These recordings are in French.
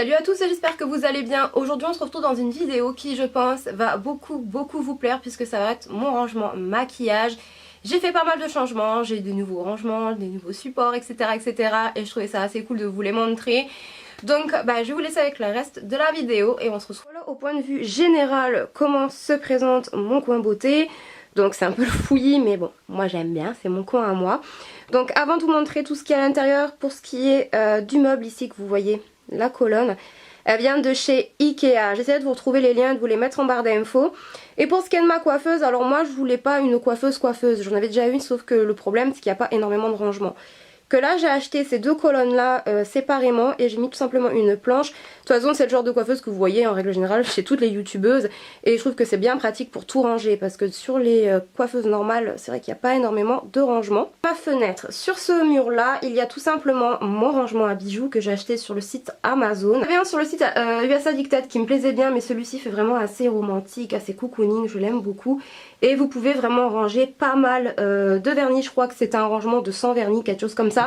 Salut à tous, j'espère que vous allez bien. Aujourd'hui on se retrouve dans une vidéo qui je pense va beaucoup vous plaire puisque ça va être mon rangement maquillage. J'ai fait pas mal de changements, j'ai des nouveaux rangements, des nouveaux supports etc et je trouvais ça assez cool de vous les montrer. Donc je vais vous laisser avec le reste de la vidéo et on se retrouve là au point de vue général comment se présente mon coin beauté. Donc c'est un peu le fouillis mais bon moi j'aime bien, c'est mon coin à moi. Donc avant de vous montrer tout ce qu'il y a à l'intérieur, pour ce qui est du meuble ici que vous voyez, la colonne, elle vient de chez Ikea. J'essaie de vous retrouver les liens, de vous les mettre en barre d'infos. Et pour ce qui est de ma coiffeuse, alors moi je voulais pas une coiffeuse, j'en avais déjà une sauf que le problème c'est qu'il n'y a pas énormément de rangement. Que là j'ai acheté ces deux colonnes là séparément et j'ai mis tout simplement une planche. De toute façon c'est le genre de coiffeuse que vous voyez en règle générale chez toutes les youtubeuses et je trouve que c'est bien pratique pour tout ranger parce que sur les coiffeuses normales c'est vrai qu'il n'y a pas énormément de rangement. Ma fenêtre, sur ce mur là il y a tout simplement mon rangement à bijoux que j'ai acheté sur le site Amazon. J'avais un sur le site USA Dictate qui me plaisait bien mais celui-ci fait vraiment assez romantique, assez cocooning, je l'aime beaucoup. Et vous pouvez vraiment ranger pas mal de vernis, je crois que c'est un rangement de 100 vernis, quelque chose comme ça.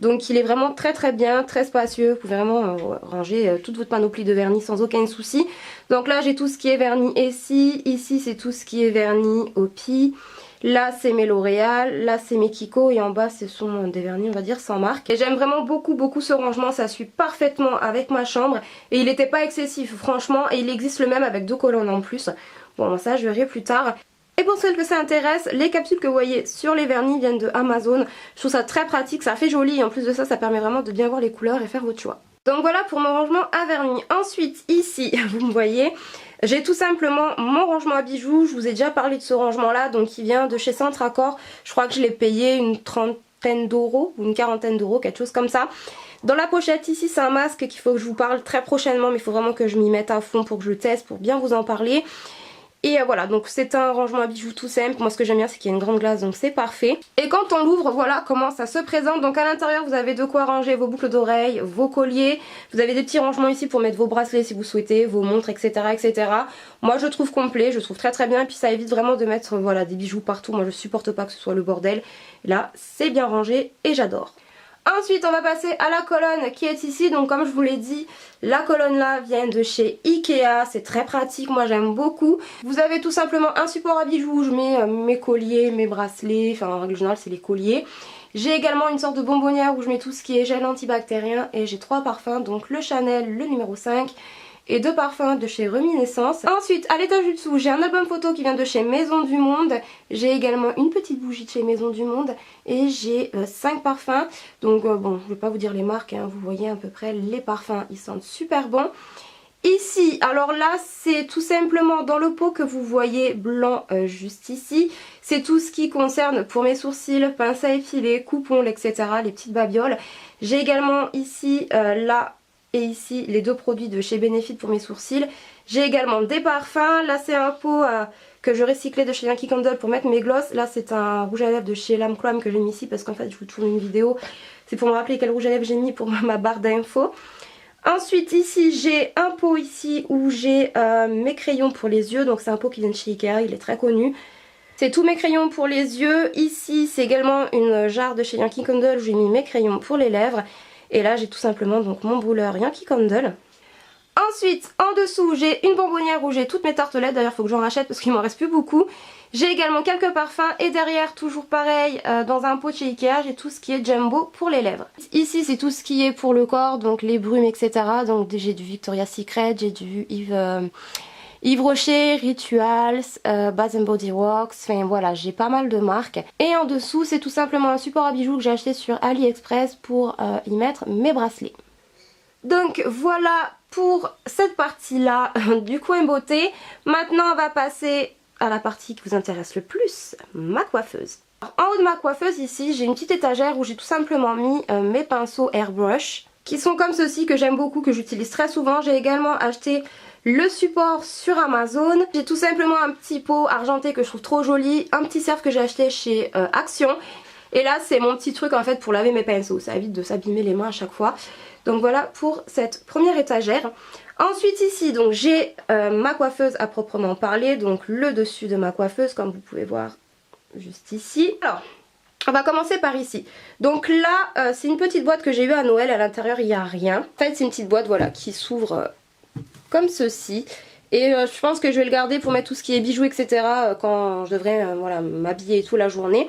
Donc il est vraiment très bien, très spacieux, vous pouvez vraiment ranger toute votre panoplie de vernis sans aucun souci. Donc là j'ai tout ce qui est vernis ici c'est tout ce qui est vernis Opi. Là c'est mes L'Oréal, là c'est mes Kiko et en bas ce sont des vernis on va dire sans marque. Et j'aime vraiment beaucoup ce rangement, ça suit parfaitement avec ma chambre et il n'était pas excessif franchement et il existe le même avec deux colonnes en plus. Bon ça je verrai plus tard. Et pour celles que ça intéresse, les capsules que vous voyez sur les vernis viennent de Amazon. Je trouve ça très pratique, ça fait joli et en plus de ça, ça permet vraiment de bien voir les couleurs et faire votre choix. Donc voilà pour mon rangement à vernis. Ensuite ici, vous me voyez, j'ai tout simplement mon rangement à bijoux. Je vous ai déjà parlé de ce rangement là, donc il vient de chez Centre Accord. Je crois que je l'ai payé une trentaine d'euros ou une quarantaine d'euros, quelque chose comme ça. Dans la pochette ici c'est un masque qu'il faut que je vous parle très prochainement mais il faut vraiment que je m'y mette à fond pour que je le teste, pour bien vous en parler. Et voilà, donc c'est un rangement à bijoux tout simple. Moi ce que j'aime bien c'est qu'il y a une grande glace donc c'est parfait. Et quand on l'ouvre, voilà comment ça se présente. Donc à l'intérieur vous avez de quoi ranger vos boucles d'oreilles, vos colliers. Vous avez des petits rangements ici pour mettre vos bracelets si vous souhaitez, vos montres etc. Moi je trouve complet, je trouve très bien. Et puis ça évite vraiment de mettre voilà, des bijoux partout. Moi je supporte pas que ce soit le bordel. Là c'est bien rangé et j'adore. Ensuite on va passer à la colonne qui est ici, donc comme je vous l'ai dit, la colonne là vient de chez Ikea, c'est très pratique, moi j'aime beaucoup. Vous avez tout simplement un support à bijoux où je mets mes colliers, mes bracelets, enfin en règle générale c'est les colliers. J'ai également une sorte de bonbonnière où je mets tout ce qui est gel antibactérien et j'ai 3 parfums, donc le Chanel, le numéro 5 et 2 parfums de chez Reminiscence. Ensuite à l'étage du dessous j'ai un album photo qui vient de chez Maison du Monde. J'ai également une petite bougie de chez Maison du Monde et j'ai 5 parfums. Donc bon je vais pas vous dire les marques hein, vous voyez à peu près les parfums, ils sentent super bon. Ici, alors là c'est tout simplement dans le pot que vous voyez blanc juste ici. C'est tout ce qui concerne pour mes sourcils, pince à épiler, coupe-ongles etc, les petites babioles. J'ai également ici là et ici les deux produits de chez Benefit pour mes sourcils. J'ai également des parfums, là c'est un pot que je recyclais de chez Yankee Candle pour mettre mes gloss. Là c'est un rouge à lèvres de chez Lame Crème que j'ai mis ici parce qu'en fait je vous tourne une vidéo. C'est pour me rappeler quel rouge à lèvres j'ai mis pour ma barre d'infos. Ensuite ici j'ai un pot ici où j'ai mes crayons pour les yeux. Donc c'est un pot qui vient de chez Ikea, il est très connu. C'est tous mes crayons pour les yeux. Ici c'est également une jarre de chez Yankee Candle où j'ai mis mes crayons pour les lèvres. Et là j'ai tout simplement donc mon brûleur Yankee Candle. Ensuite en dessous j'ai une bonbonnière où j'ai toutes mes tartelettes, d'ailleurs il faut que j'en rachète parce qu'il m'en reste plus beaucoup. J'ai également quelques parfums et derrière toujours pareil dans un pot de chez Ikea j'ai tout ce qui est Jumbo pour les lèvres. Ici c'est tout ce qui est pour le corps, donc les brumes etc. Donc j'ai du Victoria's Secret, j'ai du Yves Rocher, Rituals, Bath Body Works, enfin voilà j'ai pas mal de marques. Et en dessous c'est tout simplement un support à bijoux que j'ai acheté sur AliExpress pour y mettre mes bracelets. Donc voilà pour cette partie là du coin beauté. Maintenant on va passer à la partie qui vous intéresse le plus, ma coiffeuse. Alors, en haut de ma coiffeuse ici j'ai une petite étagère où j'ai tout simplement mis mes pinceaux airbrush qui sont comme ceci, que j'aime beaucoup, que j'utilise très souvent. J'ai également acheté le support sur Amazon. J'ai tout simplement un petit pot argenté que je trouve trop joli, un petit cerf que j'ai acheté chez Action. Et là c'est mon petit truc en fait pour laver mes pinceaux, ça évite de s'abîmer les mains à chaque fois. Donc voilà pour cette première étagère. Ensuite ici donc j'ai ma coiffeuse à proprement parler, donc le dessus de ma coiffeuse comme vous pouvez voir juste ici. Alors On va commencer par ici. Donc là, c'est une petite boîte que j'ai eue à Noël. À l'intérieur, il n'y a rien. En fait, c'est une petite boîte voilà, qui s'ouvre comme ceci. Et je pense que je vais le garder pour mettre tout ce qui est bijoux, etc. Quand je devrais voilà, m'habiller et tout la journée.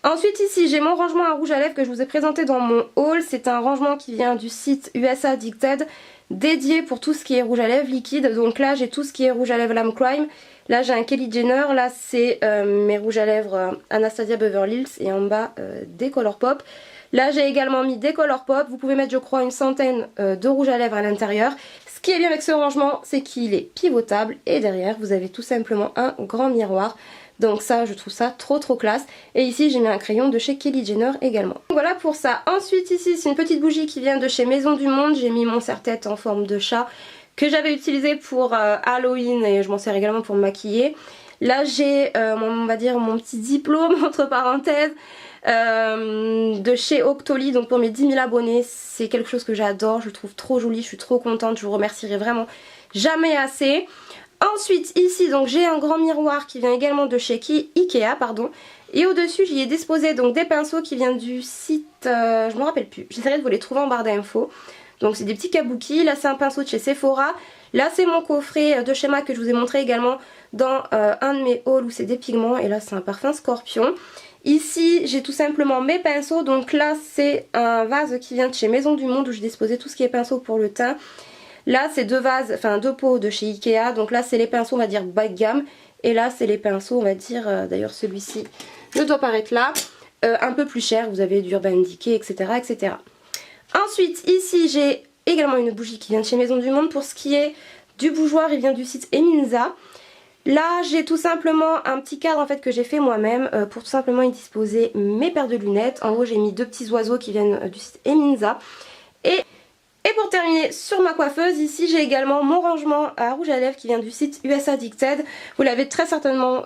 Ensuite ici j'ai mon rangement à rouge à lèvres que je vous ai présenté dans mon haul. C'est un rangement qui vient du site USA Addicted, dédié pour tout ce qui est rouge à lèvres liquide. Donc là j'ai tout ce qui est rouge à lèvres Lime Crime. Là j'ai un Kylie Jenner, là c'est mes rouges à lèvres Anastasia Beverly Hills et en bas des Colourpop. Là j'ai également mis des Colourpop, vous pouvez mettre je crois une centaine de rouges à lèvres à l'intérieur. Ce qui est bien avec ce rangement c'est qu'il est pivotable et derrière vous avez tout simplement un grand miroir. Donc ça je trouve ça trop classe. Et ici j'ai mis un crayon de chez Kylie Jenner également. Voilà pour ça. Ensuite ici c'est une petite bougie qui vient de chez Maison du Monde. J'ai mis mon serre-tête en forme de chat que j'avais utilisé pour Halloween et je m'en sers également pour me maquiller. Là j'ai on va dire mon petit diplôme entre parenthèses de chez Octoly, donc pour mes 10 000 abonnés. C'est quelque chose que j'adore, je le trouve trop joli, je suis trop contente, je vous remercierai vraiment jamais assez. Ensuite ici donc j'ai un grand miroir qui vient également de chez Ikea pardon. Et au dessus j'y ai disposé donc des pinceaux qui viennent du site, je me rappelle plus, j'essaierai de vous les trouver en barre d'infos. Donc c'est des petits kabuki, là c'est un pinceau de chez Sephora, là c'est mon coffret de chez MAC que je vous ai montré également dans un de mes hauls où c'est des pigments. Et là c'est un parfum Scorpion. Ici j'ai tout simplement mes pinceaux, donc là c'est un vase qui vient de chez Maison du Monde où j'ai disposé tout ce qui est pinceau pour le teint. Là c'est deux vases, enfin deux pots de chez Ikea, donc là c'est les pinceaux on va dire bas de gamme. Et là c'est les pinceaux on va dire, d'ailleurs celui-ci ne doit pas être là, un peu plus cher, vous avez du Urban Decay etc. etc. Ensuite ici j'ai également une bougie qui vient de chez Maison du Monde. Pour ce qui est du bougeoir il vient du site Eminza. Là j'ai tout simplement un petit cadre en fait que j'ai fait moi-même pour tout simplement y disposer mes paires de lunettes. En gros j'ai mis deux petits oiseaux qui viennent du site Eminza. Et pour terminer sur ma coiffeuse, ici j'ai également mon rangement à rouge à lèvres qui vient du site USA Addicted. Vous l'avez très certainement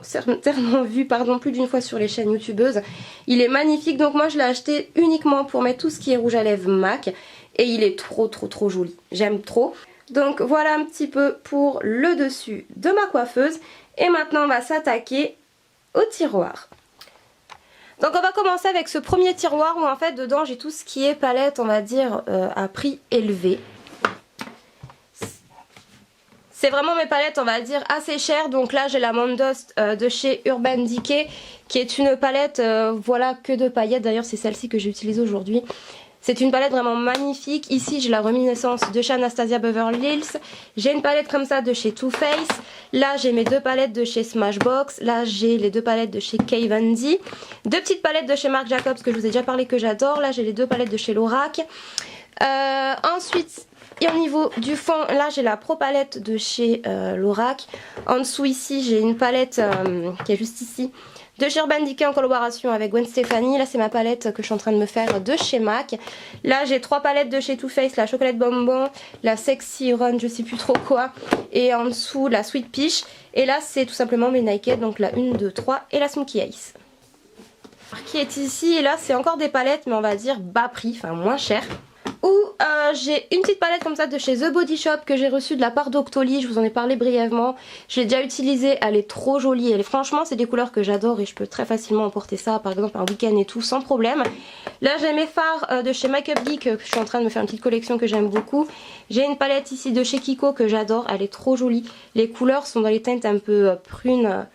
vu plus d'une fois sur les chaînes youtubeuses. Il est magnifique, donc moi je l'ai acheté uniquement pour mettre tout ce qui est rouge à lèvres MAC. Et il est trop joli, j'aime trop. Donc voilà un petit peu pour le dessus de ma coiffeuse. Et maintenant on va s'attaquer au tiroir. Donc on va commencer avec ce premier tiroir où en fait dedans j'ai tout ce qui est palette on va dire à prix élevé. C'est vraiment mes palettes on va dire assez chères. Donc là j'ai la Mondust de chez Urban Decay qui est une palette voilà que de paillettes. D'ailleurs c'est celle-ci que j'ai utilisée aujourd'hui. C'est une palette vraiment magnifique. Ici j'ai la Reminiscence de chez Anastasia Beverly Hills. J'ai une palette comme ça de chez Too Faced. Là j'ai mes deux palettes de chez Smashbox. Là j'ai les deux palettes de chez Kay Von D. Deux petites palettes de chez Marc Jacobs que je vous ai déjà parlé que j'adore. Là j'ai les deux palettes de chez Lorac. Ensuite et au niveau du fond là j'ai la Pro palette de chez Lorac. En dessous ici j'ai une palette qui est juste ici de chez Urban Decay en collaboration avec Gwen Stefani. Là c'est ma palette que je suis en train de me faire de chez MAC. Là j'ai trois palettes de chez Too Faced, la Chocolate Bonbon, la Sexy Run, je sais plus trop quoi, et en dessous la Sweet Peach. Et là c'est tout simplement mes Naked, donc la 1, 2, 3 et la Smoky Ice. Qui est ici, et là c'est encore des palettes mais on va dire bas prix, enfin moins cher. Ou j'ai une petite palette comme ça de chez The Body Shop que j'ai reçue de la part d'Octoly, je vous en ai parlé brièvement. Je l'ai déjà utilisée, elle est trop jolie, franchement c'est des couleurs que j'adore et je peux très facilement emporter ça par exemple un week-end et tout sans problème. Là j'ai mes fards de chez Makeup Geek que je suis en train de me faire une petite collection que j'aime beaucoup. J'ai une palette ici de chez Kiko que j'adore, elle est trop jolie. Les couleurs sont dans les teintes un peu prunes,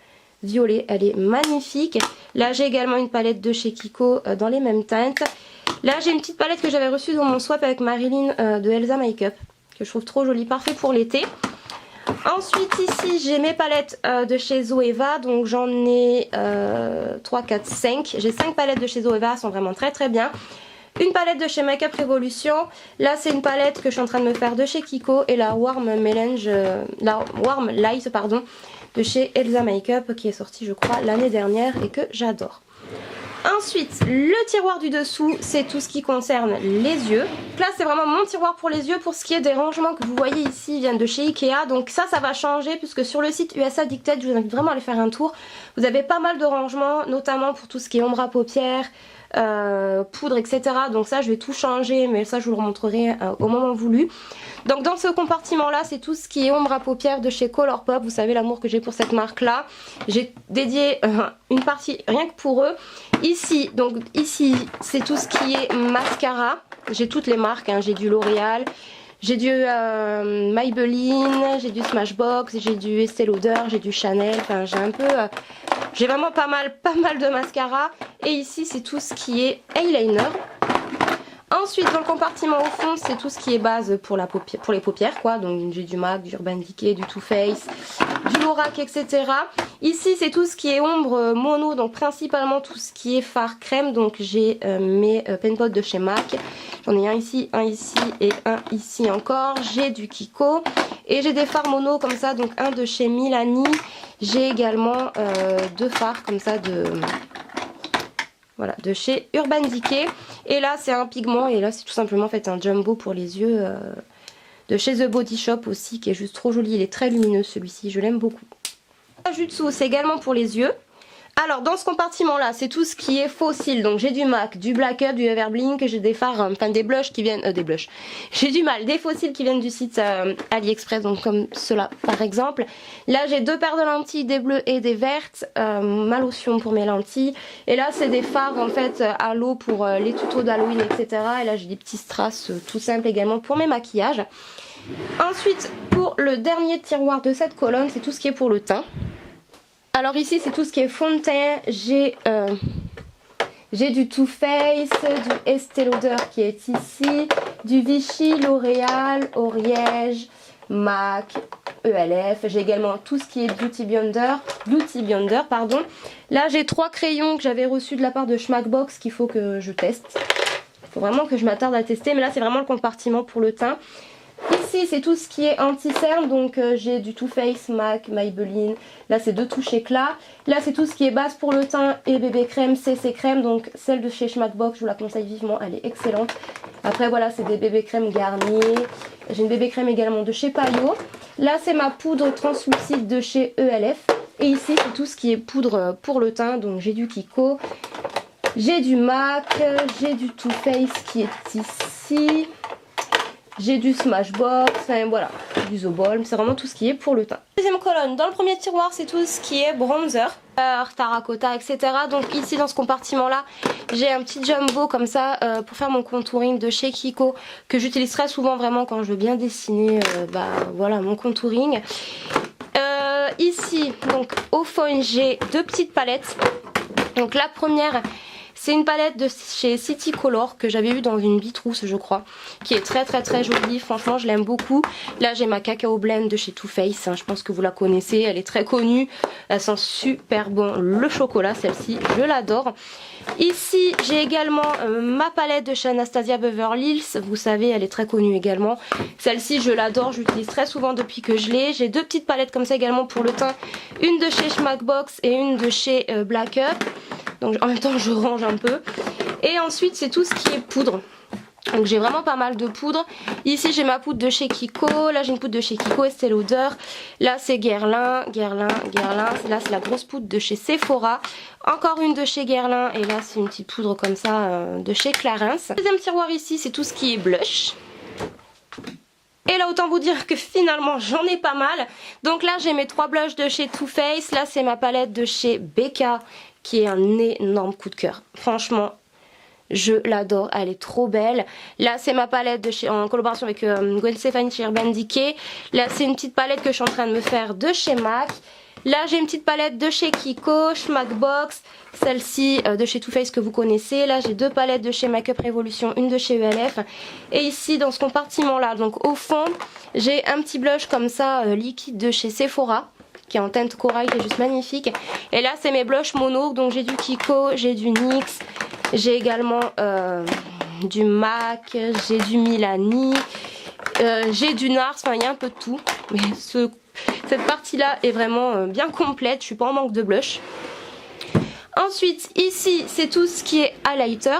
violet, elle est magnifique. Là j'ai également une palette de chez Kiko dans les mêmes teintes. Là j'ai une petite palette que j'avais reçue dans mon swap avec Marilyn de Elsa Makeup que je trouve trop jolie, parfait pour l'été. Ensuite ici j'ai mes palettes de chez Zoeva, donc j'en ai 3, 4, 5. J'ai 5 palettes de chez Zoeva, elles sont vraiment très bien. Une palette de chez Makeup Revolution. Là c'est une palette que je suis en train de me faire de chez Kiko. Et la Warm Light pardon, de chez Elsa Makeup qui est sortie je crois l'année dernière et que j'adore. Ensuite, le tiroir du dessous, c'est tout ce qui concerne les yeux. Là, c'est vraiment mon tiroir pour les yeux. Pour ce qui est des rangements que vous voyez ici, ils viennent de chez Ikea. Donc ça va changer puisque sur le site USA Addicted, je vous invite vraiment à aller faire un tour. Vous avez pas mal de rangements, notamment pour tout ce qui est ombre à paupières, poudre, etc. Donc ça je vais tout changer, mais ça je vous le remontrerai au moment voulu. Donc dans ce compartiment là, c'est tout ce qui est ombre à paupières de chez Colourpop. Vous savez l'amour que j'ai pour cette marque là. J'ai dédié une partie rien que pour eux. Ici, donc ici c'est tout ce qui est mascara. J'ai toutes les marques, hein. J'ai du L'Oréal, j'ai du Maybelline, j'ai du Smashbox, j'ai du Estée Lauder, j'ai du Chanel. Enfin j'ai un peu... j'ai vraiment pas mal de mascara. Et ici c'est tout ce qui est eyeliner. Ensuite dans le compartiment au fond c'est tout ce qui est base pour les paupières quoi. Donc j'ai du MAC, du Urban Decay, du Too Faced, du Lorac, etc. Ici c'est tout ce qui est ombre mono, donc principalement tout ce qui est fard crème. Donc j'ai mes pen pots de chez MAC. J'en ai un ici et un ici encore. J'ai du Kiko et j'ai des fards mono comme ça, donc un de chez Milani. J'ai également deux fards comme ça voilà, de chez Urban Decay. Et là c'est un pigment et là c'est tout simplement fait un jumbo pour les yeux de chez The Body Shop aussi, qui est juste trop joli. Il est très lumineux celui-ci, je l'aime beaucoup. Jutsu c'est également pour les yeux. Alors dans ce compartiment là c'est tout ce qui est faux cils. Donc j'ai du MAC, du Blacker, du Everblink, j'ai des fards, enfin des blushs qui viennent, j'ai des faux cils qui viennent du site AliExpress, donc comme cela par exemple. Là j'ai deux paires de lentilles, des bleues et des vertes, ma lotion pour mes lentilles. Et là c'est des fards en fait à l'eau pour les tutos d'Halloween, etc. Et là j'ai des petits strass tout simples également pour mes maquillages. Ensuite pour le dernier tiroir de cette colonne c'est tout ce qui est pour le teint. Alors ici c'est tout ce qui est fond de teint, j'ai du Too Faced, du Estée Lauder qui est ici, du Vichy, L'Oréal, Oriège, MAC, ELF, j'ai également tout ce qui est Beauty Blender, pardon. Là j'ai 3 crayons que j'avais reçus de la part de Smashbox qu'il faut que je teste. Il faut vraiment que je m'attarde à tester, mais là c'est vraiment le compartiment pour le teint. Ici c'est tout ce qui est anti-cerne, donc j'ai du Too Faced, MAC, Maybelline, là c'est 2 touches éclat. Là c'est tout ce qui est base pour le teint et bébé crème, CC crème, donc celle de chez Smashbox je vous la conseille vivement, elle est excellente. Après voilà c'est des bébé crème Garnier, j'ai une bébé crème également de chez Payot. Là c'est ma poudre translucide de chez ELF. Et ici c'est tout ce qui est poudre pour le teint, donc j'ai du Kiko, j'ai du MAC, j'ai du Too Faced qui est ici. J'ai du Smashbox, enfin voilà, du Zobalm, c'est vraiment tout ce qui est pour le teint. Deuxième colonne, dans le premier tiroir c'est tout ce qui est bronzer, terracotta, etc. Donc ici dans ce compartiment là, j'ai un petit jumbo comme ça pour faire mon contouring de chez Kiko, que j'utilise très souvent vraiment quand je veux bien dessiner voilà, mon contouring. Ici, donc au fond j'ai 2 petites palettes. Donc la première... c'est une palette de chez City Color que j'avais vue dans une bitrousse je crois, qui est très jolie, franchement je l'aime beaucoup. Là j'ai ma Cacao Blend de chez Too Faced, hein, je pense que vous la connaissez, elle est très connue, elle sent super bon le chocolat, celle-ci je l'adore. Ici j'ai également ma palette de chez Anastasia Beverly Hills, vous savez elle est très connue également, celle-ci je l'adore, j'utilise très souvent depuis que je l'ai. J'ai 2 petites palettes comme ça également pour le teint, une de chez Smashbox et une de chez Black Up. Donc en même temps je range un peu. Et ensuite c'est tout ce qui est poudre. Donc j'ai vraiment pas mal de poudre. Ici j'ai ma poudre de chez Kiko. Là j'ai une poudre de chez Kiko, Estée Lauder. Là c'est Guerlain. Là c'est la grosse poudre de chez Sephora. Encore une de chez Guerlain. Et là c'est une petite poudre comme ça de chez Clarins. Deuxième tiroir ici c'est tout ce qui est blush. Et là autant vous dire que finalement j'en ai pas mal. Donc là j'ai mes 3 blushs de chez Too Faced. Là c'est ma palette de chez Becca, qui est un énorme coup de cœur. Franchement, je l'adore, elle est trop belle. Là, c'est ma palette de chez, en collaboration avec Gwen Stefani chez Urban Decay. Là, c'est une petite palette que je suis en train de me faire de chez MAC. Là, j'ai une petite palette de chez Kiko, Smashbox, celle-ci de chez Too Faced que vous connaissez. Là, j'ai 2 palettes de chez Makeup Revolution, une de chez ELF. Et ici, dans ce compartiment-là, donc au fond, j'ai un petit blush comme ça, liquide de chez Sephora, qui est en teinte corail, qui est juste magnifique. Et là c'est mes blushs mono, donc j'ai du Kiko, j'ai du NYX, j'ai également du MAC, j'ai du Milani, j'ai du NARS, enfin il y a un peu de tout. Mais cette partie là est vraiment bien complète, je suis pas en manque de blush. Ensuite ici c'est tout ce qui est highlighter.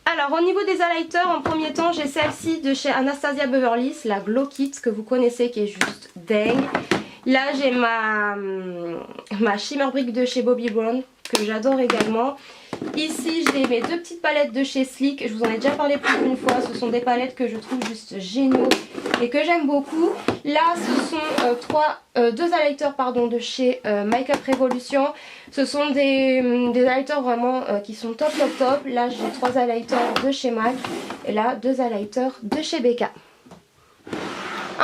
Alors au niveau des highlighters, en premier temps j'ai celle-ci de chez Anastasia Beverly Hills, la Glow Kit que vous connaissez, qui est juste dingue. Là j'ai ma Shimmer Brick de chez Bobbi Brown que j'adore également. Ici j'ai mes deux petites palettes de chez Sleek, je vous en ai déjà parlé plus d'une fois, ce sont des palettes que je trouve juste géniaux et que j'aime beaucoup. Là ce sont deux highlighters de chez Make Up Revolution, ce sont des highlighters vraiment qui sont top. Là j'ai 3 highlighters de chez MAC et là 2 highlighters de chez Becca.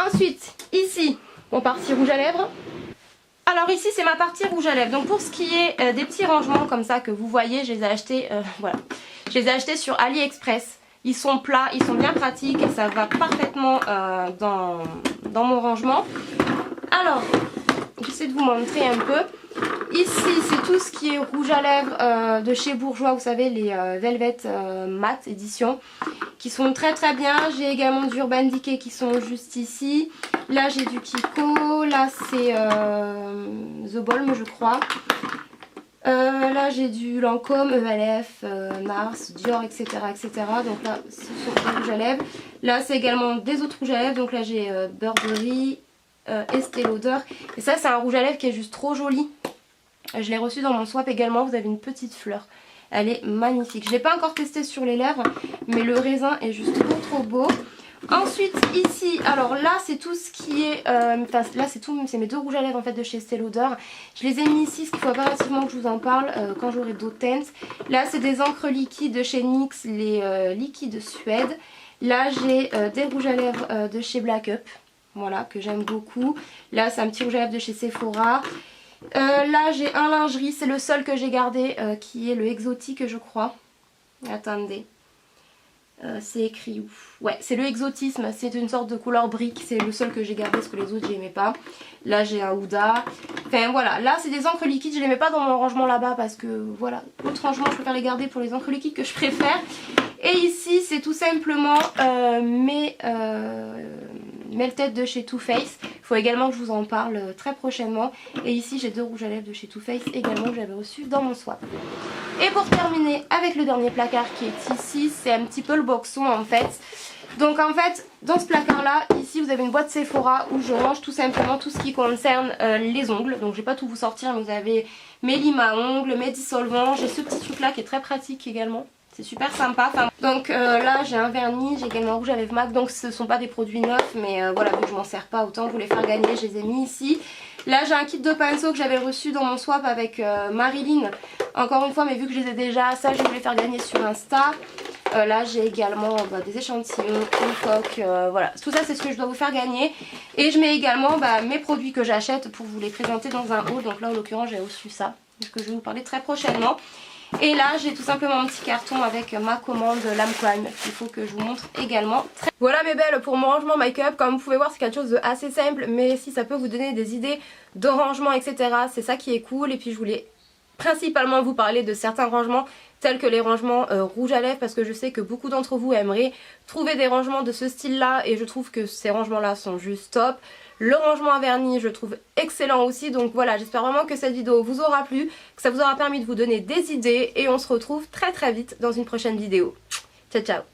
Ensuite ici mon partie rouge à lèvres. Alors ici c'est ma partie rouge à lèvres, donc pour ce qui est des petits rangements comme ça que vous voyez, je les ai achetés, voilà. Je les ai achetés sur AliExpress. Ils sont plats, ils sont bien pratiques et ça va parfaitement dans mon rangement. Alors, j'essaie de vous montrer un peu. Ici c'est tout ce qui est rouge à lèvres de chez Bourjois, vous savez les Velvet Matte édition, qui sont très bien. J'ai également du Urban Decay qui sont juste ici. Là j'ai du Kiko, là c'est The Balm je crois. Là j'ai du Lancôme, ELF, Nars, Dior, etc. Donc là ce sont des rouges à lèvres. Là c'est également des autres rouges à lèvres, donc là j'ai Burberry, Estée Lauder. Et ça c'est un rouge à lèvres qui est juste trop joli. Je l'ai reçu dans mon swap également, vous avez une petite fleur. Elle est magnifique. Je ne l'ai pas encore testé sur les lèvres, mais le raisin est juste trop beau. Ensuite ici, alors là c'est tout ce qui est, là c'est mes deux rouges à lèvres en fait de chez Estée Lauder. Je les ai mis ici, ce qu'il faut impérativement que je vous en parle quand j'aurai d'autres teintes. Là c'est des encres liquides de chez NYX, les liquides Suède. Là j'ai des rouges à lèvres de chez Black Up, voilà, que j'aime beaucoup. Là c'est un petit rouge à lèvres de chez Sephora. Là j'ai un lingerie, c'est le seul que j'ai gardé qui est le exotique je crois. Attendez. C'est écrit où? Ouais, c'est le exotisme, c'est une sorte de couleur brique, c'est le seul que j'ai gardé parce que les autres j'aimais pas. Là j'ai un Huda, enfin voilà, là c'est des encres liquides, je les mets pas dans mon rangement là-bas parce que voilà, autre rangement je préfère les garder pour les encres liquides que je préfère. Et ici c'est tout simplement mes têtes de chez Too Faced. Il faut également que je vous en parle très prochainement. Et ici j'ai deux rouges à lèvres de chez Too Faced également que j'avais reçu dans mon swap. Et pour terminer avec le dernier placard qui est ici, c'est un petit peu le boxon en fait. Donc en fait dans ce placard là, ici vous avez une boîte Sephora où je range tout simplement tout ce qui concerne les ongles. Donc je vais pas tout vous sortir, mais vous avez mes limes à ongles, mes dissolvants, j'ai ce petit truc là qui est très pratique également. C'est super sympa. Donc là j'ai un vernis, j'ai également un rouge à lèvres MAC, donc ce ne sont pas des produits neufs, mais voilà, vu que je m'en sers pas, autant vous les faire gagner, je les ai mis ici. Là j'ai un kit de pinceaux que j'avais reçu dans mon swap avec Marilyn, encore une fois, mais vu que je les ai déjà, ça je vais les faire gagner sur Insta. Là j'ai également des échantillons, une coque, voilà, tout ça c'est ce que je dois vous faire gagner. Et je mets également mes produits que j'achète pour vous les présenter dans un haul, donc là en l'occurrence j'ai reçu ça, que je vais vous parler très prochainement. Et là j'ai tout simplement un petit carton avec ma commande Lame Crime qu'il faut que je vous montre également. Voilà mes belles pour mon rangement make-up. Comme vous pouvez voir c'est quelque chose de assez simple, mais si ça peut vous donner des idées de rangement etc, c'est ça qui est cool. Et puis je voulais principalement vous parler de certains rangements tels que les rangements rouges à lèvres, parce que je sais que beaucoup d'entre vous aimeraient trouver des rangements de ce style là et je trouve que ces rangements là sont juste top. Le rangement à vernis je le trouve excellent aussi, donc voilà, j'espère vraiment que cette vidéo vous aura plu, que ça vous aura permis de vous donner des idées et on se retrouve très vite dans une prochaine vidéo. Ciao ciao.